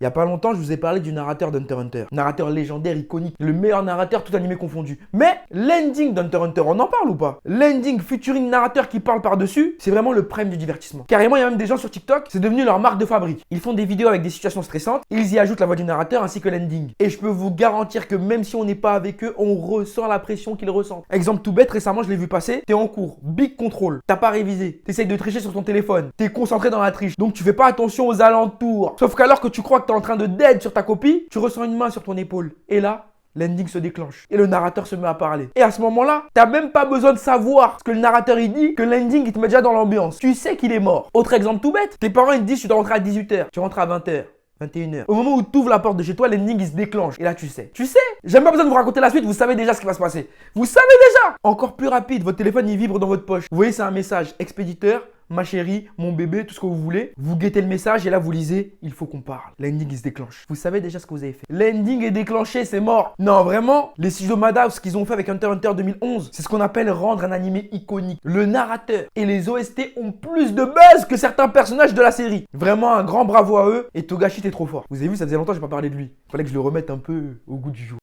Il y a pas longtemps, je vous ai parlé du narrateur d'Hunter x Hunter. Narrateur légendaire, iconique, le meilleur narrateur, tout animé confondu. Mais l'ending d'Hunter x Hunter, on en parle ou pas? L'ending featuring narrateur qui parle par-dessus, c'est vraiment le prime du divertissement. Carrément, il y a même des gens sur TikTok, c'est devenu leur marque de fabrique. Ils font des vidéos avec des situations stressantes, ils y ajoutent la voix du narrateur ainsi que l'ending. Et je peux vous garantir que même si on n'est pas avec eux, on ressent la pression qu'ils ressentent. Exemple tout bête, récemment, je l'ai vu passer, t'es en cours, big control, t'as pas révisé, t'essayes de tricher sur ton téléphone, t'es concentré dans la triche, donc tu fais pas attention aux alentours. Sauf qu'alors que tu crois que t'es en train de dead sur ta copie, tu ressens une main sur ton épaule. Et là, l'ending se déclenche. Et le narrateur se met à parler. Et à ce moment-là, t'as même pas besoin de savoir ce que le narrateur il dit, que l'ending il te met déjà dans l'ambiance. Tu sais qu'il est mort. Autre exemple tout bête, tes parents ils te disent tu dois rentrer à 18h. Tu rentres à 20h. 21h. Au moment où tu ouvres la porte de chez toi, l'ending il se déclenche. Et là tu sais. Tu sais. J'ai même pas besoin de vous raconter la suite, vous savez déjà ce qui va se passer. Vous savez déjà. Encore plus rapide, votre téléphone il vibre dans votre poche. Vous voyez c'est un message expéditeur. Ma chérie, mon bébé, tout ce que vous voulez. Vous guettez le message et là vous lisez, il faut qu'on parle. L'ending il se déclenche. Vous savez déjà ce que vous avez fait. L'ending est déclenché, c'est mort. Non, vraiment, les studios Madhouse, ce qu'ils ont fait avec Hunter x Hunter 2011, c'est ce qu'on appelle rendre un animé iconique. Le narrateur et les OST ont plus de buzz que certains personnages de la série. Vraiment un grand bravo à eux. Et Togashi, t'es trop fort. Vous avez vu, ça faisait longtemps que j'ai pas parlé de lui. Fallait que je le remette un peu au goût du jour.